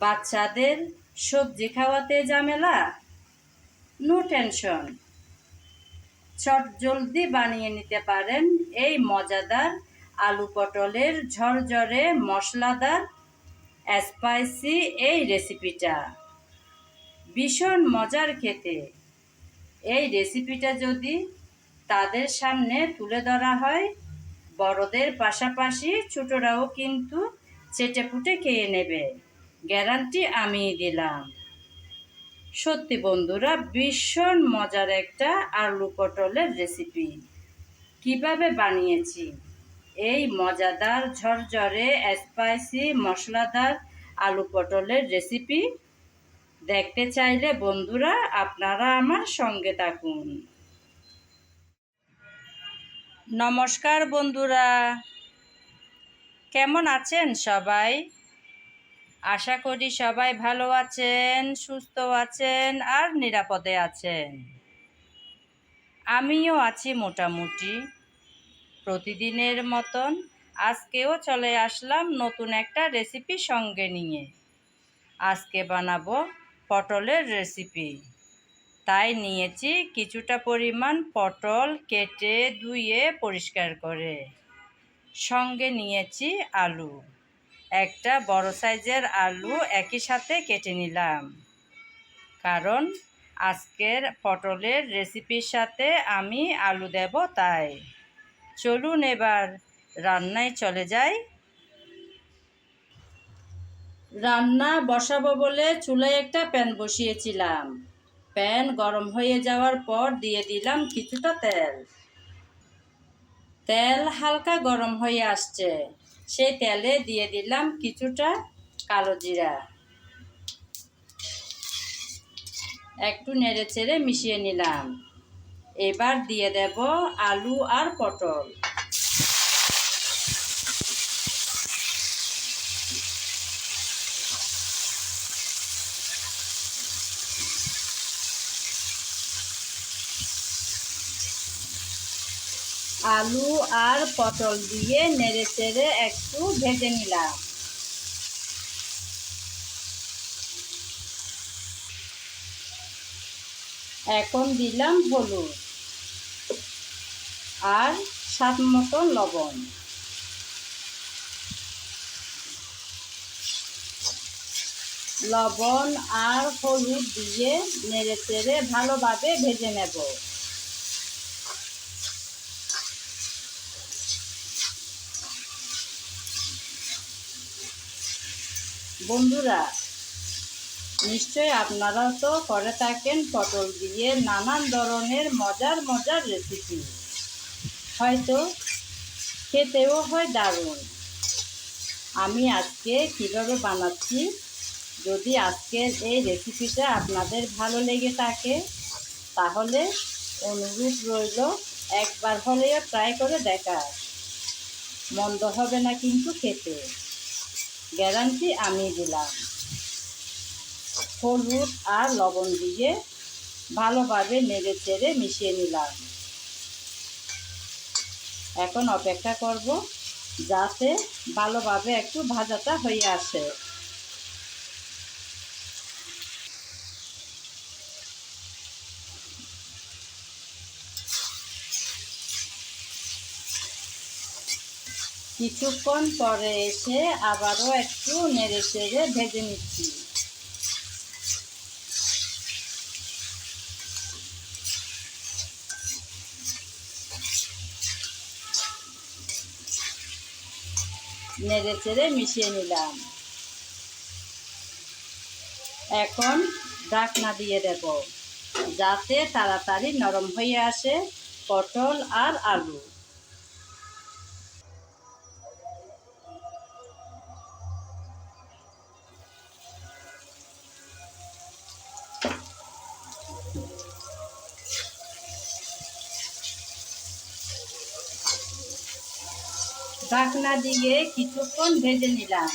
বাচ্চাদের সবজি খাওয়াতে ঝামেলা? নো টেনশন, চটজলদি বানিয়ে নিতে পারেন এই মজাদার আলু পটলের ঝরঝরে মশলাদার স্পাইসি এই রেসিপিটা। ভীষণ মজার খেতে। এই রেসিপিটা যদি তাদের সামনে তুলে ধরা হয়, বড়দের পাশাপাশি ছোটরাও কিন্তু চেটেপুটে খেয়ে নেবে, গ্যারান্টি আমি দিলাম। সত্যি বন্ধুরা, ভীষণ মজার একটা আলু পটলের রেসিপি। কিভাবে বানিয়েছি এই মজাদার ঝরঝরে স্পাইসি মশলাদার আলু পটলের রেসিপি দেখতে চাইলে বন্ধুরা আপনারা আমার সঙ্গে থাকুন। নমস্কার বন্ধুরা, কেমন আছেন সবাই? আশা করি সবাই ভালো আছেন, সুস্থ আছেন আর নিরাপদে আছেন। আমিও আছি মোটামুটি। প্রতিদিনের মতন আজকেও চলে আসলাম নতুন একটা রেসিপি সঙ্গে নিয়ে। আজকে বানাবো পটলের রেসিপি। তাই নিয়েছি কিছুটা পরিমাণ পটল কেটে ধুয়ে পরিষ্কার করে। সঙ্গে নিয়েছি আলু, একটা বড় সাইজের আলু একই সাথে কেটে নিলাম, কারণ আজকের পটলের রেসিপির সাথে আমি আলু দেব তাই। চলুন এবার রান্নায় চলে যাই। রান্না বসাবো বলে চুলায় একটা প্যান বসিয়েছিলাম। প্যান গরম হয়ে যাওয়ার পর দিয়ে দিলাম কিছুটা তেল। তেল হালকা গরম হয়ে আসছে, সেই তেলে দিয়ে দিলাম কিছুটা কালো জিরা। একটু নেড়ে চেড়ে মিশিয়ে নিলাম। এবার দিয়ে দেব আলু আর পটল। আলু আর পটল দিয়ে নেড়ে চেড়ে একটু ভেজে নিলাম। এখন দিলাম হলুদ আর স্বাদ মতো লবণ। লবণ আর হলুদ দিয়ে নেড়ে চেড়ে ভালোভাবে ভেজে নেব। বন্ধুরা, নিশ্চয়ই আপনারাও তো করে থাকেন পটল দিয়ে নানান ধরনের মজার মজার রেসিপি। হয়তো খেতেও হয় দারুণ। আমি আজকে কিভাবে বানাচ্ছি, যদি আজকের এই রেসিপিটা আপনাদের ভালো লেগে থাকে তাহলে অনুরোধ রইল একবার হলেও ট্রাই করে দেখার। মন্দ হবে না কিন্তু খেতে, গ্যারান্টি আমি দিলাম। হলুদ আর লবণ দিয়ে ভালোভাবে নেড়ে চেড়ে মিশিয়ে নিলাম। এখন অপেক্ষা করব যাতে ভালোভাবে একটু ভাজাটা হয়ে আসে। কিছুক্ষণ পরে এসে আবারও একটু নেড়ে চেড়ে ভেজে নিচ্ছি। নেড়ে চেড়ে মিশিয়ে নিলাম। এখন ঢাকনা দিয়ে দেব যাতে তাড়াতাড়ি নরম হয়ে আসে পটল আর আলু। ঢাকনা দিয়ে কিছুক্ষণ ভেজে নিলাম।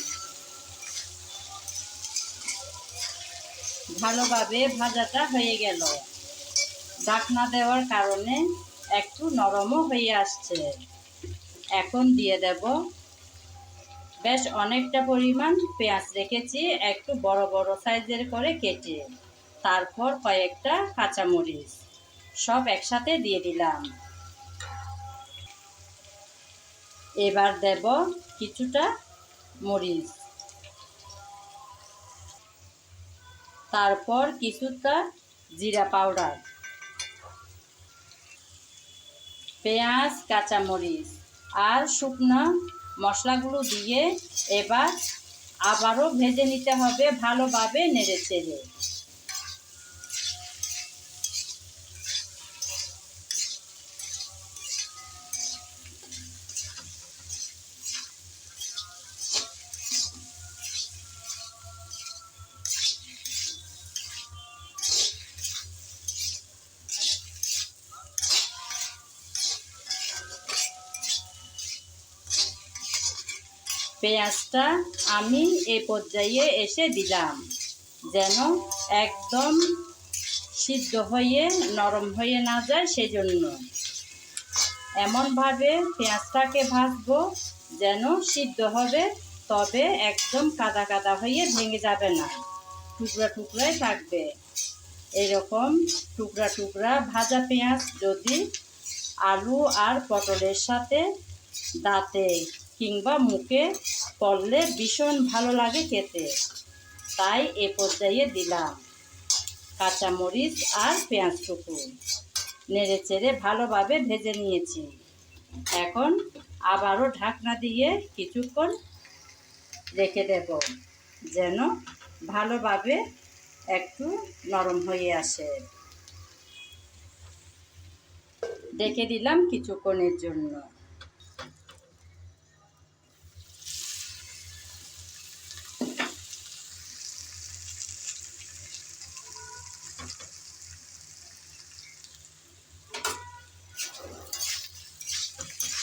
ভালোভাবে ভাজাটা হয়ে গেল। ঢাকনা দেওয়ার কারণে একটু নরমও হয়ে আসছে। এখন দিয়ে দেব বেশ অনেকটা পরিমাণ পেঁয়াজ রেখেছি একটু বড় বড় সাইজের করে কেটে। তারপর কয়েকটা কাঁচামরিচ সব একসাথে দিয়ে দিলাম। এবার দেব কিছুটা মরিচ, তারপর কিছুটা জিরা পাউডার। পেঁয়াজ, কাঁচামরিচ আর শুকনো মশলাগুলো দিয়ে এবার আবারও ভেজে নিতে হবে ভালোভাবে নেড়েচেড়ে। পেঁয়াজটা আমি এই পর্যায়ে এসে দিলাম, যেন একদম সিদ্ধ হয়ে নরম হয়ে না যায়, সেজন্য এমনভাবে পেঁয়াজটাকে ভাজবো যেন সিদ্ধ হবে, তবে একদম কাদা কাদা হয়ে ভেঙে যাবে না, টুকরা টুকরাই থাকবে। এরকম টুকরা টুকরা ভাজা পেঁয়াজ যদি আলু আর পটলের সাথে দাঁতে কিংবা মুখে পড়লে ভীষণ ভালো লাগে খেতে। তাই এ পর্যায়ে দিলাম কাঁচামরিচ আর পেঁয়াজটুকু, নেড়ে চেড়ে ভালোভাবে ভেজে নিয়েছি। এখন আবারও ঢাকনা দিয়ে কিছুক্ষণ রেখে দেব, যেন ভালোভাবে একটু নরম হয়ে আসে। ঢেকে দিলাম কিছুক্ষণের জন্য।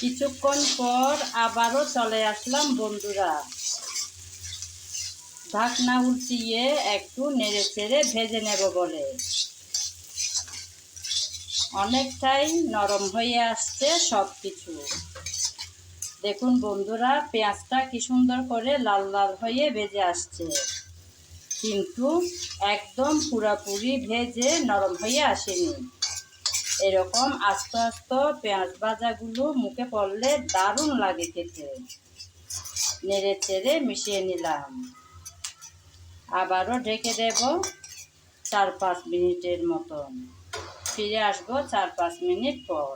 কিছুক্ষণ পর আবারও চলে আসলাম বন্ধুরা, ঢাকনা উল্টিয়ে একটু নেড়ে চেড়ে ভেজে নেব বলে। অনেকটাই নরম হয়ে আসছে সব কিছু। দেখুন বন্ধুরা, পেঁয়াজটা কি সুন্দর করে লাল লাল হয়ে ভেজে আসছে, কিন্তু একদম পুরাপুরি ভেজে নরম হয়ে আসেনি। এরকম আস্তে আস্তে পেঁয়াজ ভাজাগুলো মুখে পড়লে দারুণ লাগে খেতে। নেড়ে চেড়ে মিশিয়ে নিলাম। আবারও ঢেকে দেব 4-5 মিনিটের মতন। ফিরে আসবো 4-5 মিনিট পর।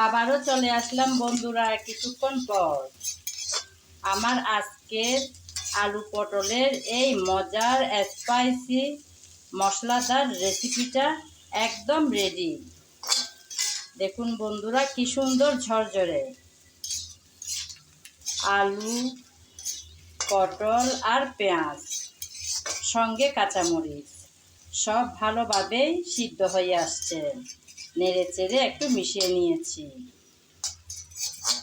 আবারও চলে আসলাম বন্ধুরা কিছুক্ষণ পর। আমার আজকের আলু পটলের এই মজার স্পাইসি মশলাদার রেসিপিটা একদম রেডি। দেখুন বন্ধুরা কি সুন্দর ঝরঝরে। আলু, পটল আর পেঁয়াজ সঙ্গে কাঁচামরিচ সব ভালোভাবেই সিদ্ধ হয়ে আসছে। নেড়ে চেড়ে একটু মিশিয়ে নিয়েছি।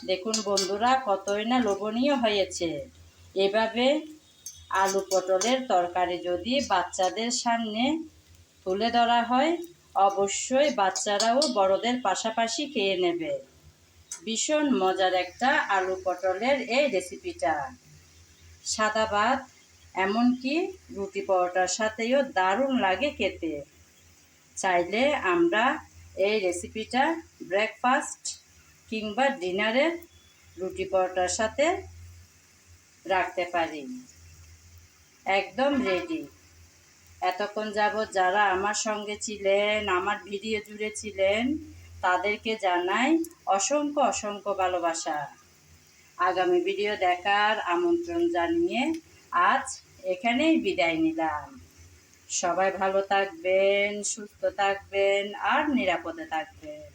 দেখুন বন্ধুরা কতই না লোভনীয় হয়েছে। এভাবে আলু পটলের তরকারি যদি বাচ্চাদের সামনে তুলে ধরা হয়, অবশ্যই বাচ্চারাও বড়দের পাশাপাশি খেয়ে নেবে। ভীষণ মজার একটা আলু পটলের এই রেসিপিটা। সাদা ভাত, এমনকি রুটি পরোটার সাথেও দারুণ লাগে খেতে। চাইলে আমরা এই রেসিপিটা ব্রেকফাস্ট কিংবা ডিনারের রুটি পরোটার সাথে রাখতে পারি। একদম রেডি। এতক্ষণ যাবৎ যারা আমার সঙ্গে ছিলেন, আমার ভিডিও জুড়ে ছিলেন, তাদেরকে জানাই অসংখ্য অসংখ্য ভালোবাসা। আগামী ভিডিও দেখার আমন্ত্রণ জানিয়ে আজ এখানেই বিদায় নিলাম। সবাই ভালো থাকবেন, সুস্থ থাকবেন আর নিরাপদে থাকবেন।